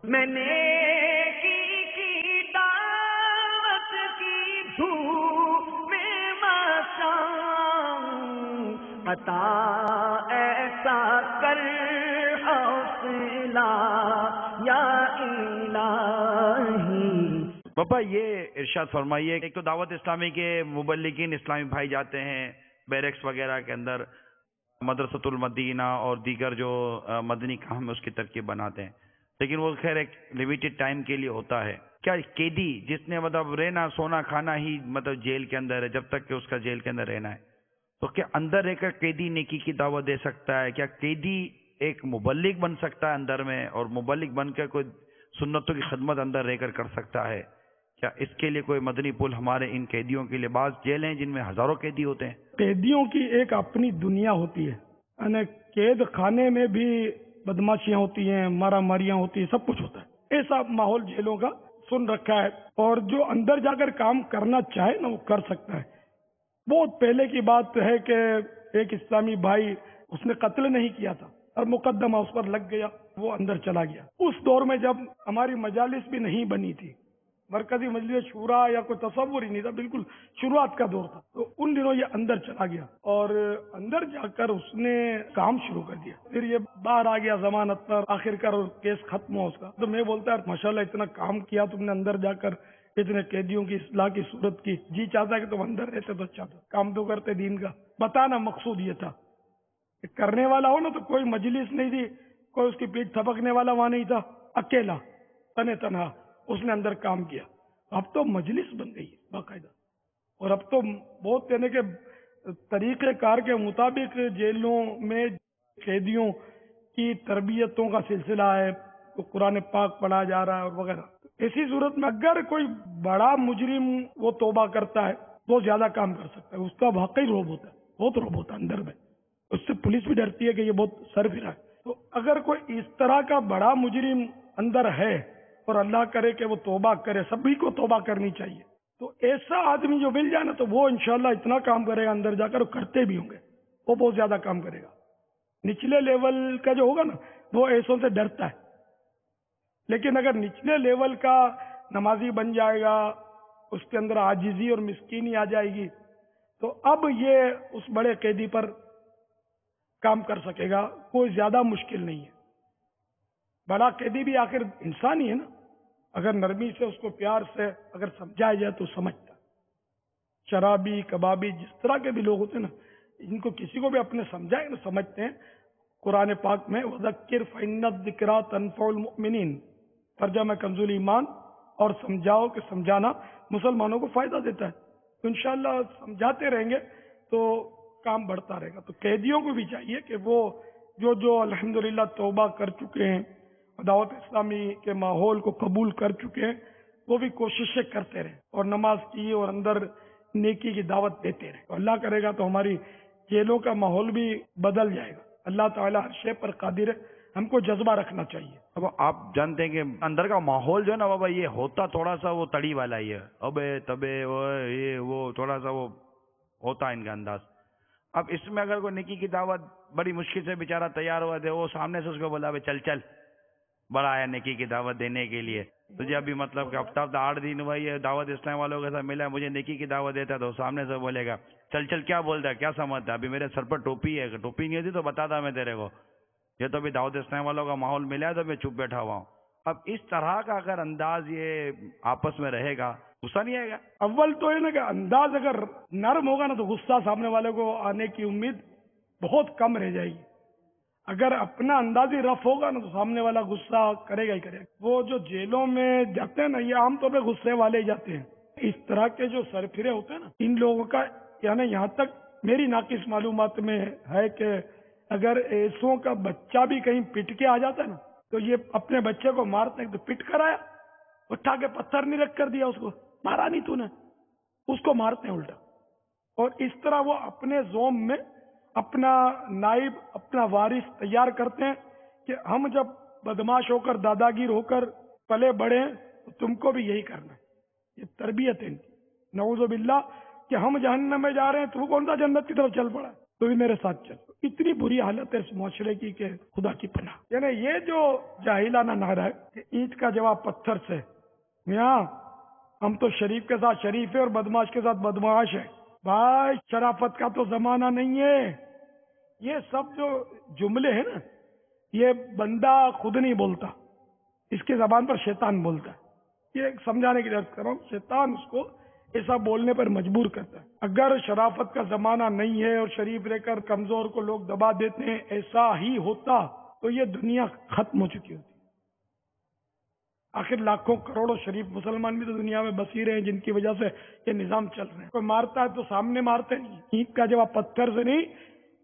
میں کی دعوت کی دھوپ میں مچاؤں، عطا ایسا کر حوصلہ یا الہی۔ بابا یہ ارشاد فرمائیے، ایک تو دعوت اسلامی کے مبلغین اسلامی بھائی جاتے ہیں بیرکس وغیرہ کے اندر، مدرسۃ المدینہ اور دیگر جو مدنی کام ہے اس کی ترکیب بناتے ہیں، لیکن وہ خیر ایک لیمیٹڈ ٹائم کے لیے ہوتا ہے۔ کیا قیدی جس نے مطلب رہنا سونا کھانا ہی مطلب جیل کے اندر ہے، جب تک کہ اس کا جیل کے اندر رہنا ہے، تو کیا اندر رہ کر قیدی نیکی کی دعوت دے سکتا ہے؟ کیا قیدی ایک مبلغ بن سکتا ہے اندر میں، اور مبلغ بن کر کوئی سنتوں کی خدمت اندر رہ کر کر سکتا ہے؟ کیا اس کے لیے کوئی مدنی پل ہمارے ان قیدیوں کے لیے؟ بعض جیلیں جن میں ہزاروں قیدی ہوتے ہیں۔ قیدیوں کی ایک اپنی دنیا ہوتی ہے، یعنی قید خانے میں بھی بدماشیاں ہوتی ہیں، مارا ماریاں ہوتی ہیں، سب کچھ ہوتا ہے۔ ایسا ماحول جیلوں کا سن رکھا ہے، اور جو اندر جا کر کام کرنا چاہے نا وہ کر سکتا ہے۔ بہت پہلے کی بات ہے کہ ایک اسلامی بھائی، اس نے قتل نہیں کیا تھا اور مقدمہ اس پر لگ گیا، وہ اندر چلا گیا۔ اس دور میں جب ہماری مجالس بھی نہیں بنی تھی، مرکزی مجلس شورا یا کوئی تصور ہی نہیں تھا، بالکل شروعات کا دور تھا، تو ان دنوں یہ اندر چلا گیا اور اندر جا کر اس نے کام شروع کر دیا۔ پھر یہ باہر آ گیا ضمانت پر، آخر کار کیس ختم ہوا اس کا۔ تو میں بولتا ہے ماشاءاللہ اتنا کام کیا تم نے اندر جا کر، اتنے قیدیوں کی اصلاح کی صورت کی، جی چاہتا ہے کہ تم اندر رہتے تو اچھا تھا، کام تو کرتے دین کا۔ بتانا مقصود یہ تھا کہ کرنے والا ہو نا تو کوئی مجلس نہیں تھی، کوئی اس کی پیٹ تھپکنے والا وہاں نہیں تھا، اکیلا تنے تنہا اس نے اندر کام کیا۔ اب تو مجلس بن گئی ہے باقاعدہ، اور اب تو بہت کہنے کے طریقہ کار کے مطابق جیلوں میں قیدیوں کی تربیتوں کا سلسلہ ہے، قرآن پاک پڑھا جا رہا ہے اور وغیرہ۔ ایسی صورت میں اگر کوئی بڑا مجرم وہ توبہ کرتا ہے وہ زیادہ کام کر سکتا ہے، اس کا واقعی روب ہوتا ہے، بہت روب ہوتا ہے اندر میں، اس سے پولیس بھی ڈرتی ہے کہ یہ بہت سرفراز ہے۔ تو اگر کوئی اس طرح کا بڑا مجرم اندر ہے اور اللہ کرے کہ وہ توبہ کرے، سبھی کو توبہ کرنی چاہیے، تو ایسا آدمی جو مل جائے نا تو وہ انشاءاللہ اتنا کام کرے گا اندر جا کر، کرتے بھی ہوں گے، وہ بہت زیادہ کام کرے گا۔ نچلے لیول کا جو ہوگا نا وہ ایسوں سے ڈرتا ہے، لیکن اگر نچلے لیول کا نمازی بن جائے گا، اس کے اندر عاجزی اور مسکینی آ جائے گی، تو اب یہ اس بڑے قیدی پر کام کر سکے گا، کوئی زیادہ مشکل نہیں ہے۔ بڑا قیدی بھی آخر انسان ہی ہے نا، اگر نرمی سے اس کو پیار سے اگر سمجھایا جائے تو سمجھتا۔ شرابی کبابی جس طرح کے بھی لوگ ہوتے ہیں نا، ان کو کسی کو بھی اپنے سمجھائے نا سمجھتے ہیں۔ قرآن پاک میں وَذَكِّرْ فَإِنَّ الذِّكْرَىٰ تَنفَعُ الْمُؤْمِنِينَ، ترجمہ کنزُ ایمان، اور سمجھاؤ کہ سمجھانا مسلمانوں کو فائدہ دیتا ہے۔ تو انشاءاللہ سمجھاتے رہیں گے تو کام بڑھتا رہے گا۔ تو قیدیوں کو بھی چاہیے کہ وہ جو الحمدللہ توبہ کر چکے ہیں، دعوت اسلامی کے ماحول کو قبول کر چکے ہیں، وہ بھی کوششیں کرتے رہیں اور نماز کی اور اندر نیکی کی دعوت دیتے رہیں۔ اللہ کرے گا تو ہماری جیلوں کا ماحول بھی بدل جائے گا۔ اللہ تعالیٰ ہر شے پر قادر ہے، ہم کو جذبہ رکھنا چاہیے۔ اب آپ جانتے ہیں کہ اندر کا ماحول جو ہے نا بابا، یہ ہوتا تھوڑا سا وہ تڑی والا ہی ہے، ابے تبے وہ تھوڑا سا وہ ہوتا ہے ان کا انداز۔ اب اس میں اگر کوئی نیکی کی دعوت بڑی مشکل سے بیچارہ تیار ہوا تھے، وہ سامنے سے اس کو بولا چل چل، بڑا آیا نیکی کی دعوت دینے کے لیے، تجھے ابھی مطلب کہ ہفتہ 8 دن ہوا یہ دعوت اسلام والوں کے ساتھ ملا، مجھے نیکی کی دعوت دیتا ہے، تو سامنے سے بولے گا چل چل، کیا بولتا ہے، کیا سمجھتا ہے، ابھی میرے سر پر ٹوپی ہے، ٹوپی نہیں ہوتی تو بتاتا میں تیرے کو، یہ تو ابھی دعوت اسلام والوں کا ماحول ملا ہے تو میں چپ بیٹھا ہوا ہوں۔ اب اس طرح کا اگر انداز یہ آپس میں رہے گا، غصہ نہیں آئے گا؟ اول تو یہ نا کہ انداز اگر نرم ہوگا نا تو غصہ سامنے والے کو آنے کی امید بہت کم رہ جائے گی۔ اگر اپنا انداز ہی رف ہوگا نا تو سامنے والا غصہ کرے گا ہی کرے گا۔ وہ جو جیلوں میں جاتے ہیں نا، یہ عام طور پہ غصے والے ہی جاتے ہیں۔ اس طرح کے جو سرفرے ہوتے ہیں نا، ان لوگوں کا یعنی یہاں تک میری ناقص معلومات میں ہے کہ اگر ایسوں کا بچہ بھی کہیں پٹ کے آ جاتا ہے نا تو یہ اپنے بچے کو مارتے ہیں، تو پٹ کر آیا، اٹھا کے پتھر نہیں رکھ کر دیا، اس کو مارا نہیں تو نے، اس کو مارتے ہیں الٹا۔ اور اس طرح وہ اپنے زوم میں اپنا نائب، اپنا وارث تیار کرتے ہیں کہ ہم جب بدماش ہو کر، دادا گیر ہو کر پلے بڑھے تو تم کو بھی یہی کرنا ہے۔ یہ تربیت ہے ان کی۔ نعوذ باللہ کہ ہم جہنم میں جا رہے ہیں، تو وہ کون سا جنت کی طرف چل پڑا ہے، تو بھی میرے ساتھ چل۔ اتنی بری حالت ہے اس معاشرے کی کہ خدا کی پناہ. یعنی یہ جو جاہلانہ نعرہ ہے کہ اینٹ کا جواب پتھر سے، میاں ہم تو شریف کے ساتھ شریف ہے اور بدماش کے ساتھ بدماش ہے. بھائی شرافت کا تو زمانہ نہیں ہے. یہ سب جو جملے ہیں نا، یہ بندہ خود نہیں بولتا، اس کی زبان پر شیطان بولتا ہے. یہ سمجھانے کی ضرورت کر رہا ہوں، شیطان اس کو ایسا بولنے پر مجبور کرتا ہے. اگر شرافت کا زمانہ نہیں ہے اور شریف رہ کر کمزور کو لوگ دبا دیتے ہیں، ایسا ہی ہوتا تو یہ دنیا ختم ہو چکی ہوتی. آخر لاکھوں کروڑوں شریف مسلمان بھی تو دنیا میں بسی رہے ہیں جن کی وجہ سے یہ نظام چل رہے ہیں. کوئی مارتا ہے تو سامنے مارتے نہیں، اینٹ کا جواب پتھر سے نہیں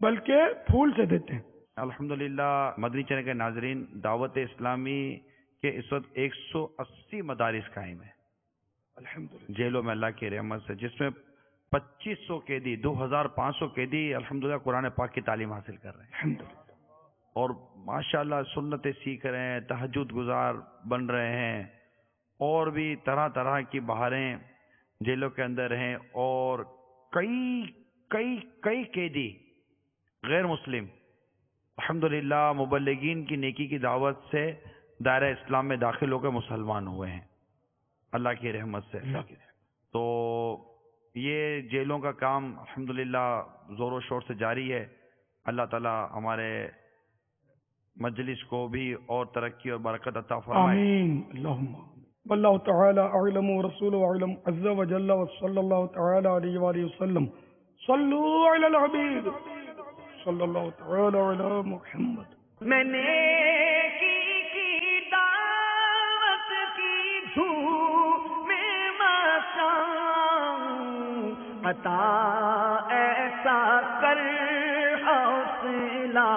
بلکہ پھول سے دیتے ہیں. الحمدللہ مدنی چینل کے ناظرین، دعوت اسلامی کے اس وقت 180 مدارس قائم ہیں الحمدللہ جیلوں میں اللہ کی رحمت سے، جس میں 2500 قیدی، 2500 قیدی الحمدللہ قرآن پاک کی تعلیم حاصل کر رہے ہیں، الحمدللہ. اور ماشاءاللہ سنتیں سیکھ رہے ہیں، تہجد گزار بن رہے ہیں، اور بھی طرح طرح کی بہاریں جیلوں کے اندر ہیں. اور کئی کئی کئی قیدی غیر مسلم الحمدللہ مبلغین کی نیکی کی دعوت سے دائرہ اسلام میں داخل ہو کر مسلمان ہوئے ہیں اللہ کی رحمت سے. تو یہ جیلوں کا کام الحمدللہ زور و شور سے جاری ہے. اللہ تعالی ہمارے مجلس کو بھی اور ترقی اور برکت عطا فرمائے. آمین اللہم. واللہ تعالی اعلم ورسولہ اعلم عز وجل وصلی اللہ تعالی علیہ وآلہ وسلم. صلو علی الحبیب صلی اللہ تعالی علی محمد. میں نیکی کی دعوت کی دھوم میں مچاؤں، عطا ایسا کر حوصلہ